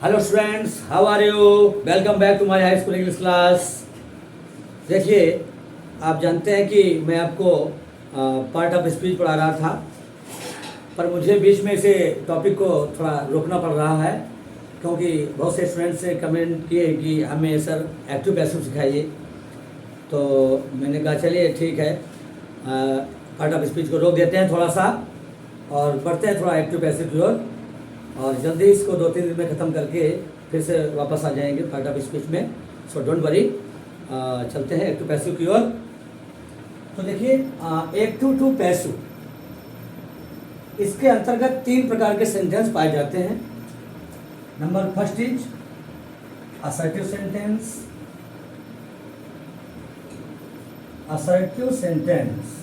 Hello students, how are you? Welcome back to my high school English class. देखिए, आप जानते हैं कि मैं आपको पार्ट ऑफ स्पीच पढ़ा रहा था, पर मुझे बीच में से टॉपिक को थोड़ा रोकना पड़ रहा है क्योंकि बहुत से स्टूडेंट्स ने कमेंट किए कि हमें सर एक्टिव पैसिव सिखाइए। तो मैंने कहा चलिए ठीक है, पार्ट ऑफ स्पीच को रोक देते हैं थोड़ा सा और बढ़ते हैं थोड़ा एक्टिव पैसिव की ओर, और जल्दी इसको 2-3 दिन में ख़त्म करके फिर से वापस आ जाएंगे पार्ट ऑफ स्पीच में। सो डोंट वरी, चलते हैं एक्टिव पैसिव की ओर। तो देखिए, एक्टिव टू पैसिव, इसके अंतर्गत 3 प्रकार के सेंटेंस पाए जाते हैं। Number first is assertive sentence. Assertive sentence.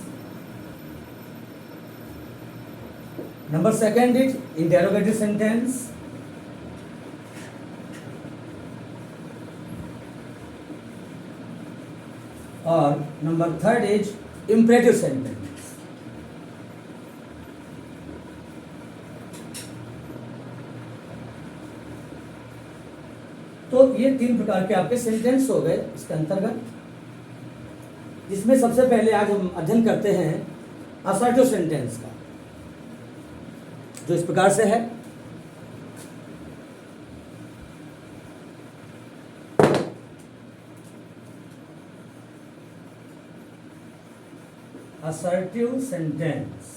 Number second is interrogative sentence. और number third is imperative sentence. तो ये 3 प्रकार के आपके सेंटेंस हो गए इसके अंतर्गत, जिसमें सबसे पहले आज हम अध्ययन करते हैं असर्टिव सेंटेंस का, जो इस प्रकार से है। Assertive sentence.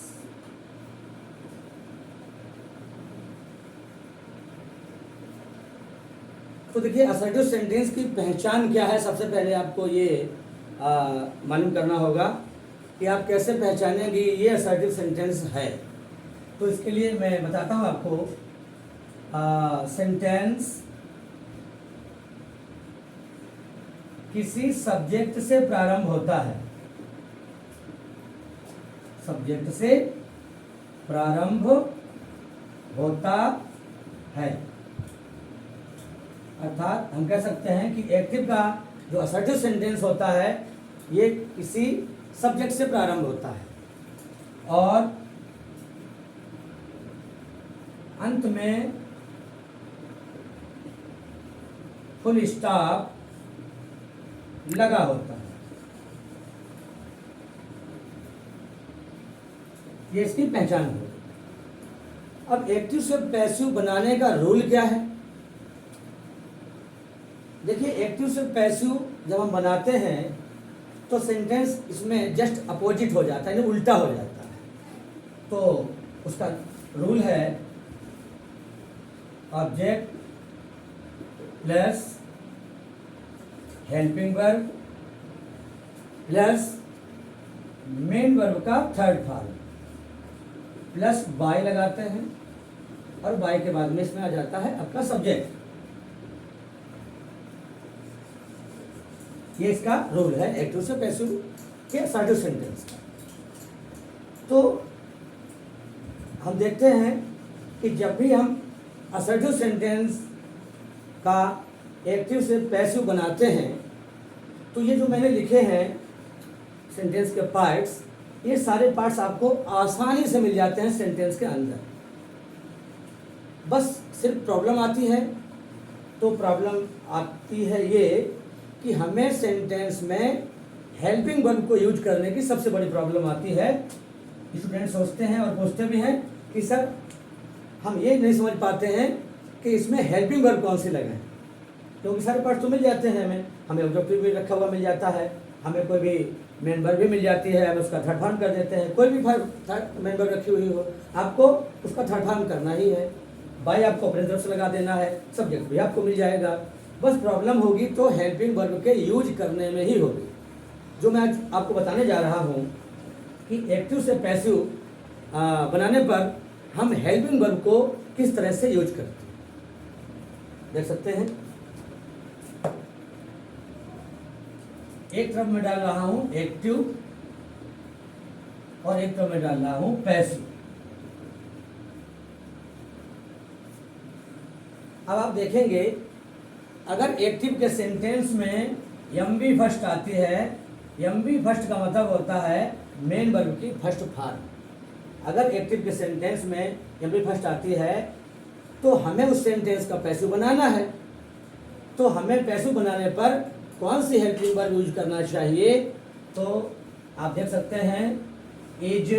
तो देखिए, असर्टिव सेंटेंस की पहचान क्या है, सबसे पहले आपको ये मालूम करना होगा कि आप कैसे पहचानेंगे ये असर्टिव सेंटेंस है। तो इसके लिए मैं बताता हूँ आपको। सेंटेंस किसी सब्जेक्ट से प्रारंभ होता है। सब्जेक्ट से प्रारंभ होता है, अर्थात हम कह सकते हैं कि एक्टिव का जो असर्टिव सेंटेंस होता है ये किसी सब्जेक्ट से प्रारंभ होता है और अंत में फुल स्टॉप लगा होता है। ये इसकी पहचान है। अब एक्टिव से पैसिव बनाने का रूल क्या है? देखिए, एक्टिव से पैसिव जब हम बनाते हैं तो सेंटेंस इसमें जस्ट अपोजिट हो जाता है, यानी उल्टा हो जाता है। तो उसका रूल है object plus helping verb plus main verb का थर्ड फॉर्म प्लस बाय लगाते हैं, और बाय के बाद में इसमें आ जाता है आपका सब्जेक्ट। ये इसका रूल है एक्टिव से पैसिव के असर्टिव सेंटेंस का। तो हम देखते हैं कि जब भी हम असर्टिव सेंटेंस का एक्टिव से पैसिव बनाते हैं तो ये जो मैंने लिखे हैं सेंटेंस के पार्ट्स, ये सारे पार्ट्स आपको आसानी से मिल जाते हैं सेंटेंस के अंदर। बस सिर्फ प्रॉब्लम आती है, तो प्रॉब्लम आती है ये कि हमें सेंटेंस में हेल्पिंग वर्ब को यूज करने की सबसे बड़ी प्रॉब्लम आती है। स्टूडेंट सोचते हैं और पूछते भी हैं कि सर हम ये नहीं समझ पाते हैं कि इसमें हेल्पिंग वर्ब कौन सी लगाएं, क्योंकि सारे पार्ट्स तो मिल जाते हैं। हमें ऑब्जेक्टिव भी रखा हुआ मिल जाता है, हमें कोई भी मेन वर्ब भी मिल जाती है, हम उसका थर्ड फॉर्म कर देते हैं। कोई भी मेन वर्ब रखी हुई हो, आपको उसका थर्ड फॉर्म करना ही है। बाय आपको अपने तरफ से लगा देना है, सब्जेक्ट भी आपको मिल जाएगा। बस प्रॉब्लम होगी तो हेल्पिंग वर्ब के यूज करने में ही होगी, जो मैं आज आपको बताने जा रहा हूँ कि एक्टिव से पैसिव बनाने पर हम हेल्पिंग वर्ब को किस तरह से यूज करते हैं। देख सकते हैं, एक तरफ मैं डाल रहा हूँ एक्टिव और एक तरफ मैं डाल रहा हूँ पैसिव। अब आप देखेंगे, अगर एक्टिव के सेंटेंस में एम बी फर्स्ट आती है, एम बी फर्स्ट का मतलब होता है मेन वर्ब की फर्स्ट फॉर्म। अगर एक्टिव के सेंटेंस में एम बी फर्स्ट आती है तो हमें उस सेंटेंस का पैसिव बनाना है। तो हमें पैसिव बनाने पर कौन सी हेल्पिंग वर्ब यूज करना चाहिए? तो आप देख सकते हैं इज,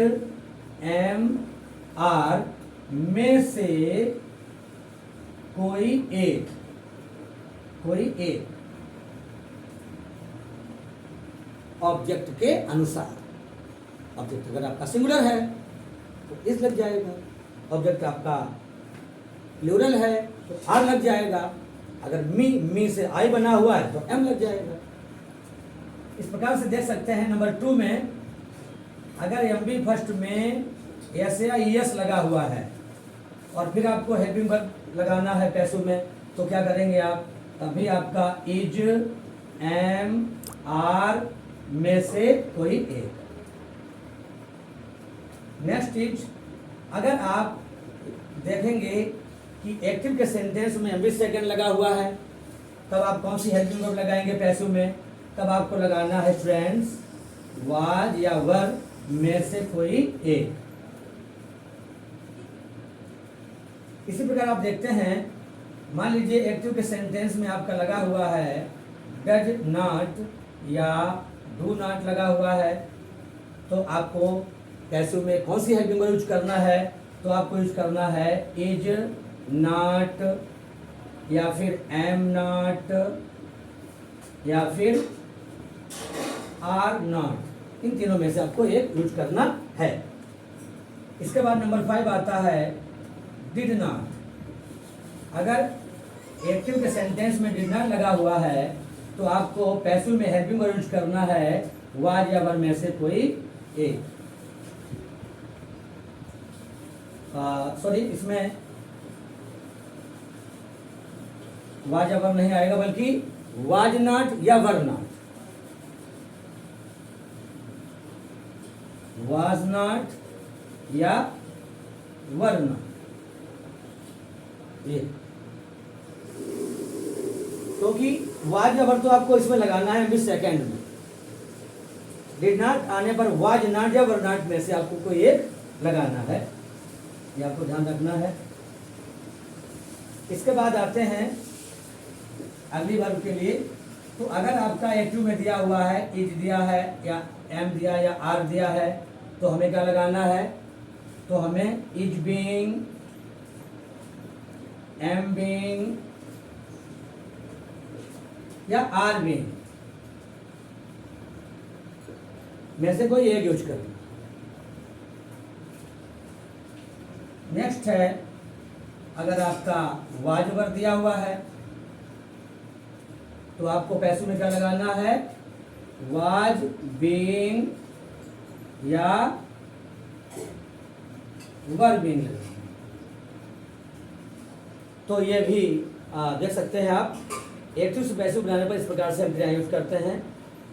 एम, आर में से कोई एक ऑब्जेक्ट के अनुसार। ऑब्जेक्ट अगर आपका सिंगुलर है तो इस लग जाएगा, ऑब्जेक्ट आपका प्लूरल है तो आर लग जाएगा, अगर मी से आई बना हुआ है तो एम लग जाएगा। इस प्रकार से देख सकते हैं नंबर 2 में अगर एम बी फर्स्ट में एस या एस लगा हुआ है और फिर आपको हेल्पिंग वर्ब लगाना है पैसिव में, तो क्या करेंगे आप? तभी आपका इज, एम, आर में से कोई एक। नेक्स्ट इज, अगर आप देखेंगे कि एक्टिव के सेंटेंस में एम बी सेकेंड लगा हुआ है, तब आप कौन सी हेल्पिंग वर्ब लगाएंगे पैसिव में? तब आपको लगाना है फ्रेंड्स, वाज या वर में से कोई एक। इसी प्रकार आप देखते हैं, मान लीजिए एक्टिव के सेंटेंस में आपका लगा हुआ है डज नॉट या डू नॉट लगा हुआ है, तो आपको पैसिव में कौन सी हेल्पिंग वर्ब यूज करना है? तो आपको यूज करना है इज नॉट या फिर एम नॉट या फिर आर नॉट, इन तीनों में से आपको एक यूज करना है। इसके बाद नंबर 5 आता है डिड नॉट। अगर एक्टिव के सेंटेंस में डिड नॉट लगा हुआ है तो आपको पैसिव में हेल्पिंग वर्ब यूज करना है वाज या वर में से कोई एक। सॉरी, इसमें वाज या वर नहीं आएगा बल्कि वाज नॉट या वर नॉट, वाज नॉट या वर नॉट, ये। क्योंकि वाज या वर तो आपको इसमें लगाना है मिस सेकेंड में, डिड नॉट आने पर वाज नॉट या वर नॉट में से आपको कोई एक लगाना है, ये आपको ध्यान रखना है। इसके बाद आते हैं अगली वर्ब के लिए। तो अगर आपका एक्टिव में दिया हुआ है, इज दिया है या एम दिया या आर दिया है, तो हमें क्या लगाना है? तो हमें इज बीइंग, एम बीइंग या आर बीइंग में से कोई एक यूज करना। नेक्स्ट है, अगर आपका वाज वर दिया हुआ है तो आपको पैसिव में क्या लगाना है? वाज बीइंग या वर बीइंग लगाना। तो ये भी देख सकते हैं आप, एक्टिव से पैसिव बनाने पर इस प्रकार से हम क्रिया यूज करते हैं।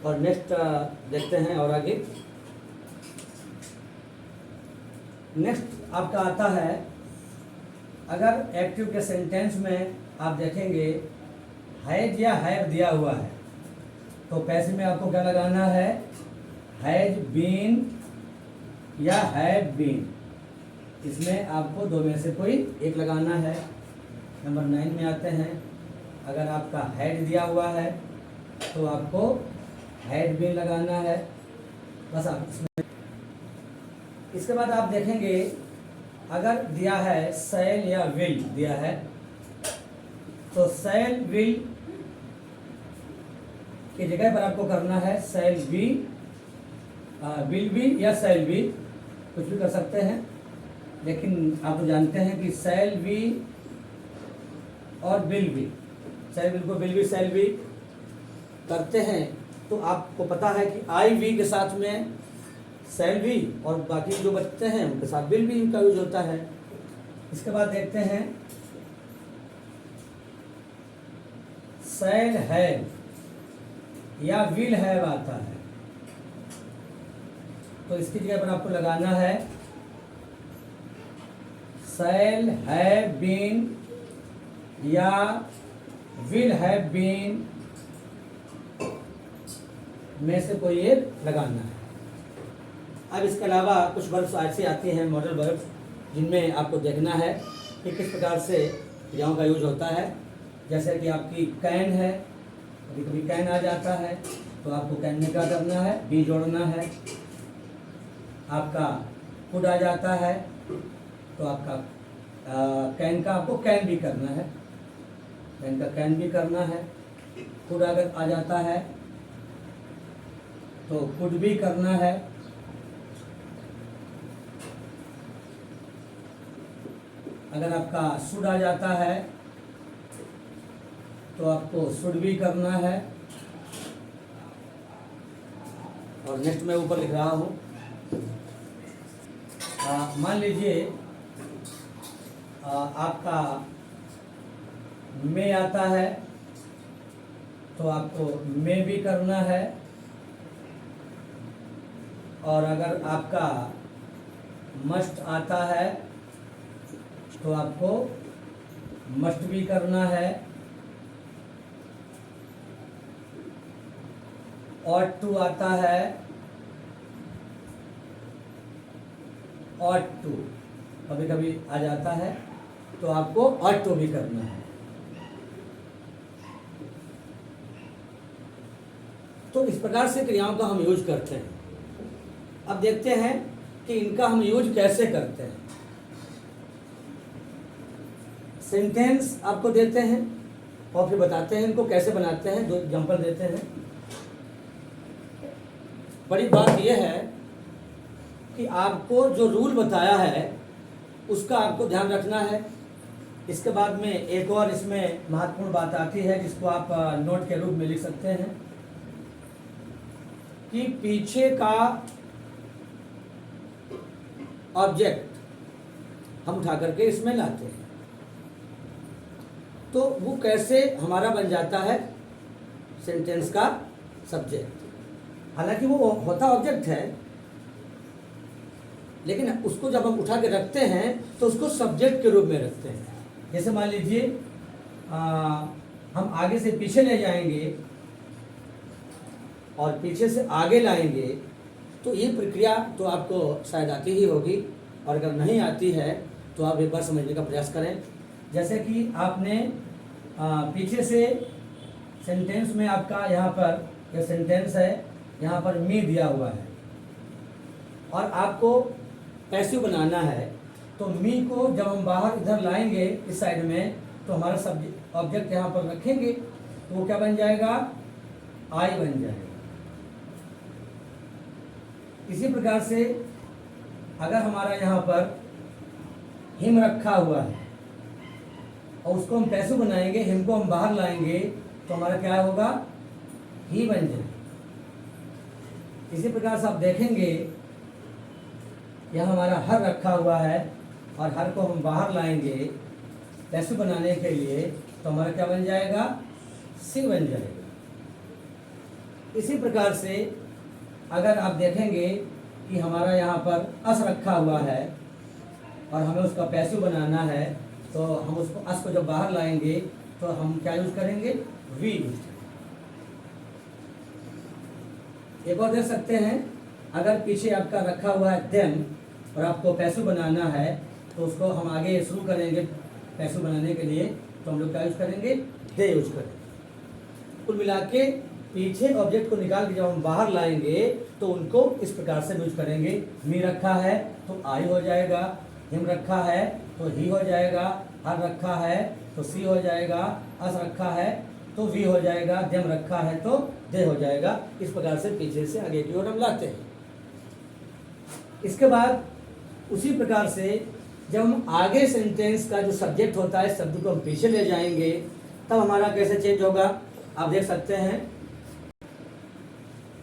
और नेक्स्ट देखते हैं और आगे। नेक्स्ट आपका आता है, अगर एक्टिव के सेंटेंस में आप देखेंगे हैज या हैव दिया हुआ है, तो पैसिव में आपको क्या लगाना है? हैज बीन या हैव बीन, इसमें आपको दो में से कोई एक लगाना है। नंबर 9 में आते हैं, अगर आपका हैड दिया हुआ है तो आपको हैड बीन लगाना है, बस आप इसमें। इसके बाद आप देखेंगे, अगर दिया है शैल या विल दिया है, तो शैल विल की जगह पर आपको करना है शैल बी, विल बी या शैल बी, कुछ भी कर सकते हैं। लेकिन आप तो जानते हैं कि शैल बी और विल बी, शैल विल को विल बी शैल बी करते हैं, तो आपको पता है कि आई वी के साथ में शैल बी और बाकी जो बचते हैं उनके साथ विल बी का यूज होता है। इसके बाद देखते हैं, शैल हैव या विल हैव आता है, तो इसकी जगह पर आपको लगाना है शैल हैव बीन या विल हैव बीन में से कोई एक लगाना है। अब इसके अलावा कुछ वर्ब्स ऐसे आते हैं मॉडल वर्ब्स, जिनमें आपको देखना है कि किस प्रकार से क्रियाओं का यूज होता है। जैसे कि आपकी कैन है, कभी कभी कैन आ जाता है तो आपको कैन में क्या करना है, बी जोड़ना है। आपका कुड आ जाता है तो आपका कैन का आपको कैन भी करना है, कैन का कैन भी करना है। कुड अगर आ जाता है तो कुड भी करना है। अगर आपका शुड आ जाता है तो आपको शुड भी करना है। और नेक्स्ट मैं ऊपर लिख रहा हूँ, मान लीजिए आपका मे आता है तो आपको मे भी करना है। और अगर आपका मस्ट आता है तो आपको मस्ट भी करना है। ought to आता है, ought to कभी कभी आ जाता है तो आपको ought to भी करना है। तो इस प्रकार से क्रियाओं का हम यूज करते हैं। अब देखते हैं कि इनका हम यूज कैसे करते हैं। सेंटेंस आपको देते हैं और फिर बताते हैं इनको कैसे बनाते हैं, दो एग्जांपल देते हैं। बड़ी बात यह है कि आपको जो रूल बताया है उसका आपको ध्यान रखना है। इसके बाद में एक और इसमें महत्वपूर्ण बात आती है जिसको आप नोट के रूप में लिख सकते हैं कि पीछे का ऑब्जेक्ट हम उठा करके इसमें लाते हैं तो वो कैसे हमारा बन जाता है सेंटेंस का सब्जेक्ट। हालांकि वो होता ऑब्जेक्ट है लेकिन उसको जब हम उठा के रखते हैं तो उसको सब्जेक्ट के रूप में रखते हैं। जैसे मान लीजिए हम आगे से पीछे ले जाएंगे और पीछे से आगे लाएंगे तो ये प्रक्रिया तो आपको शायद आती ही होगी, और अगर नहीं आती है तो आप एक बार समझने का प्रयास करें। जैसे कि आपने पीछे से सेंटेंस में आपका यहाँ पर यह सेंटेंस है, यहाँ पर मी दिया हुआ है और आपको पैसिव बनाना है। तो मी को जब हम बाहर इधर लाएंगे इस साइड में तो हमारा सब्जेक्ट ऑब्जेक्ट यहाँ पर रखेंगे तो वो क्या बन जाएगा, आई बन जाएगा। इसी प्रकार से अगर हमारा यहाँ पर हिम रखा हुआ है और उसको हम पैसिव बनाएंगे, हिम को हम बाहर लाएंगे तो हमारा क्या होगा, ही बन जाएगा। इसी प्रकार से आप देखेंगे यहाँ हमारा हर रखा हुआ है और हर को हम बाहर लाएंगे पैसिव बनाने के लिए तो हमारा क्या बन जाएगा, सी बन जाएगा। इसी प्रकार से अगर आप देखेंगे कि हमारा यहाँ पर अस रखा हुआ है और हमें उसका पैसिव बनाना है तो हम उसको अस को जब बाहर लाएंगे तो हम क्या यूज करेंगे, वी यूज करेंगे। एक और देख सकते हैं, अगर पीछे आपका रखा हुआ है देम और आपको पैसिव बनाना है तो उसको हम आगे शुरू करेंगे पैसिव बनाने के लिए तो हम लोग क्या यूज करेंगे, दे यूज करेंगे। कुल मिला के पीछे ऑब्जेक्ट को निकाल के जब हम बाहर लाएंगे तो उनको इस प्रकार से यूज करेंगे। मी रखा है तो आई हो जाएगा, हिम रखा है तो ही हो जाएगा, हर रखा है तो सी हो जाएगा, अस रखा है तो वी हो जाएगा, देम रखा है तो दे हो जाएगा। इस प्रकार से पीछे से आगे की ओर हम लाते हैं। इसके बाद उसी प्रकार से जब हम आगे सेंटेंस का जो सब्जेक्ट होता है शब्द को हम पीछे ले जाएंगे तब हमारा कैसे चेंज होगा, आप देख सकते हैं।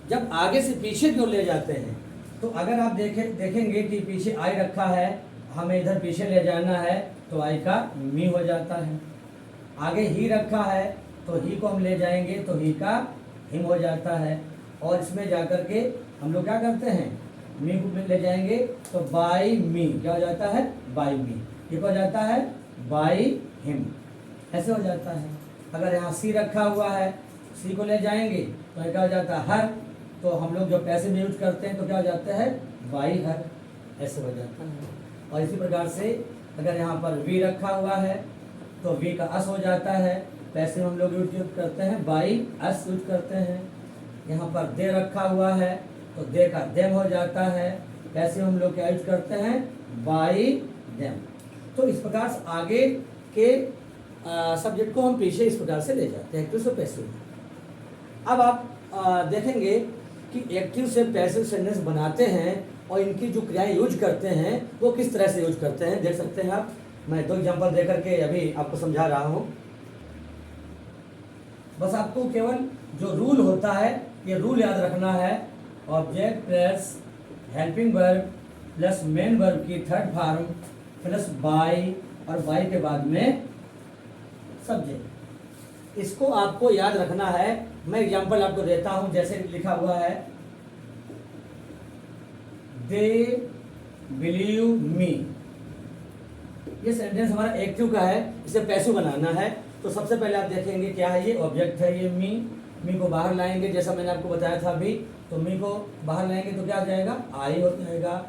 जब आगे से पीछे की ओर ले जाते हैं तो अगर आप देखेंगे कि पीछे आई रखा है, हमें इधर पीछे ले जाना है तो आई का मी हो जाता है। आगे ही रखा है तो ही को हम ले जाएंगे तो ही का हिम हो जाता है। और इसमें जाकर के हम लोग क्या करते हैं, मी को ले जाएंगे तो बाई मी क्या हो जाता है, बाई मी। ये हो जाता है बाई हिम, ऐसे हो जाता है। अगर यहाँ सी रखा हुआ है, सी को ले जाएंगे तो क्या हो जाता है, हर। तो हम लोग जो पैसे में यूज करते हैं तो क्या हो जाता है, बाई हर, ऐसे हो जाता है। और इसी प्रकार से अगर यहाँ पर वी रखा हुआ है तो वी का अस हो जाता है, पैसे हम लोग यूज करते हैं बाई अस यूज करते हैं। यहाँ पर दे रखा हुआ है तो दे का देम हो जाता है, पैसे हम लोग क्या यूज करते हैं बाई देम। तो इस प्रकार से आगे के सब्जेक्ट को हम पीछे इस प्रकार से ले जाते हैं, एक्टिव से पैसिव। अब आप देखेंगे कि एक्टिव से पैसिव सेंटेंस बनाते हैं और इनकी जो क्रियाएं यूज करते हैं वो किस तरह से यूज करते हैं, देख सकते हैं आप। मैं 2 एग्जांपल दे करके अभी आपको समझा रहा हूँ। बस आपको केवल जो रूल होता है ये रूल याद रखना है। Object plus helping verb plus main verb की थर्ड फॉर्म प्लस बाई और बाई के बाद में सब्जेक्ट, इसको आपको याद रखना है। मैं एग्जांपल आपको देता हूं, जैसे लिखा हुआ है दे बिलीव मी। ये सेंटेंस हमारा एक्टिव का है, इसे पैसिव बनाना है। तो सबसे पहले आप देखेंगे क्या है, ये ऑब्जेक्ट है, ये मी को बाहर लाएंगे जैसा मैंने आपको बताया था अभी। तो मी को बाहर लाएंगे तो क्या हो जाएगा आई हो जाएगा।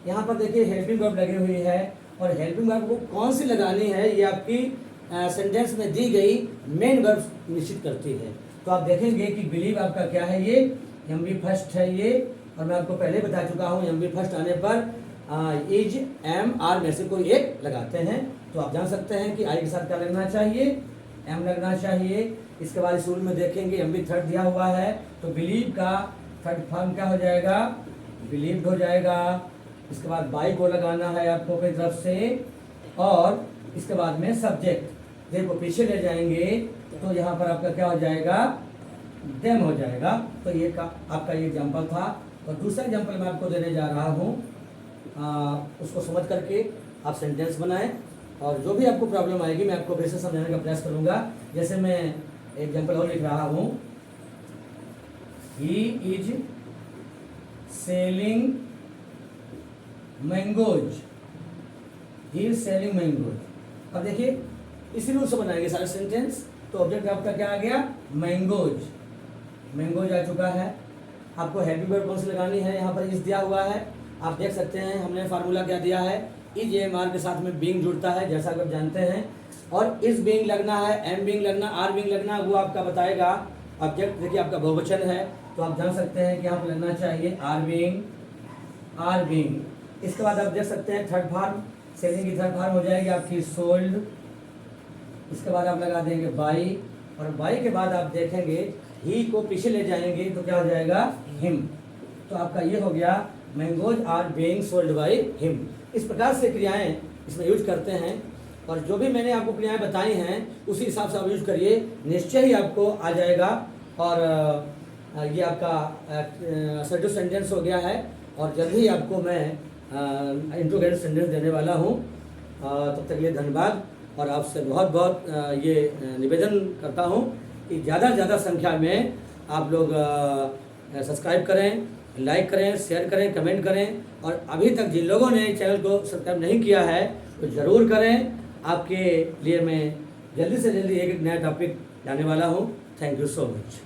यहाँ पर देखिए हेल्पिंग वर्ब लगी हुई है और हेल्पिंग वर्ब को कौन सी लगानी है ये आपकी सेंटेंस में दी गई मेन वर्ब निश्चित करती है। तो आप देखेंगे कि बिलीव आपका क्या है, ये एम बी फर्स्ट है ये, और मैं आपको पहले बता चुका हूँ एम बी फर्स्ट आने पर इज एम आर में से कोई एक लगाते हैं। तो आप जान सकते हैं कि आई के साथ क्या लगना चाहिए, एम लगना चाहिए। इसके बाद इस रूल में देखेंगे एम बी थर्ड दिया हुआ है तो बिलीव का थर्ड फॉर्म क्या हो जाएगा बिलीव्ड हो जाएगा। इसके बाद बाई को लगाना है आपको अपनी तरफ से, और इसके बाद में सब्जेक्ट देखो पीछे ले जाएंगे तो यहाँ पर आपका क्या हो जाएगा देम हो जाएगा। तो ये आपका ये एग्जाम्पल था। और दूसरा एग्जाम्पल मैं आपको देने जा रहा हूँ, उसको समझ करके आप सेंटेंस बनाएं और जो भी आपको प्रॉब्लम आएगी मैं आपको फिर से समझाने का प्रयास करूँगा। जैसे मैं एग्जाम्पल और लिख रहा हूँ, he is selling mangoes, he is selling mangoes. अब देखिए इसी रूल से बनाएंगे सारे सेंटेंस। तो ऑब्जेक्ट आपका क्या आ गया मैंगोज, मैंगोज आ चुका है। आपको हेल्पिंग वर्ब कौन सी लगानी है, यहाँ पर इज दिया हुआ है, आप देख सकते हैं हमने फार्मूला क्या दिया है, इज एम आर के साथ में बीइंग जुड़ता है जैसा कि आप जानते हैं, और इज बीइंग लगना है, एम बीइंग लगना, आर बीइंग लगना, वो आपका बताएगा। ऑब्जेक्ट देखिए आपका बहुवचन है तो आप जान सकते हैं कि यहाँ पर लगना चाहिए आर बीइंग, आर बीइंग। इसके बाद आप देख सकते हैं थर्ड फॉर्म, सेलिंग की थर्ड फॉर्म हो जाएगी आपकी सोल्ड। इसके बाद आप लगा देंगे बाई, और बाई के बाद आप देखेंगे ही को पीछे ले जाएंगे तो क्या हो जाएगा हिम। तो आपका ये हो गया mangoes are being sold by him. इस प्रकार से क्रियाएं इसमें यूज करते हैं, और जो भी मैंने आपको क्रियाएं बताई हैं उसी हिसाब से आप यूज करिए, निश्चय ही आपको आ जाएगा। और ये आपका असर्टिव सेंटेंस हो गया है, और जल्द ही आपको मैं इंट्रोगेटिव सेंटेंस देने वाला हूँ। तब तक के लिए धन्यवाद, और आपसे बहुत बहुत ये निवेदन करता हूँ कि ज़्यादा से ज़्यादा संख्या में आप लोग सब्सक्राइब करें, लाइक करें, शेयर करें, कमेंट करें, और अभी तक जिन लोगों ने चैनल को सब्सक्राइब नहीं किया है तो ज़रूर करें। आपके लिए मैं जल्दी से जल्दी एक नया टॉपिक लाने वाला हूँ। Thank you so much.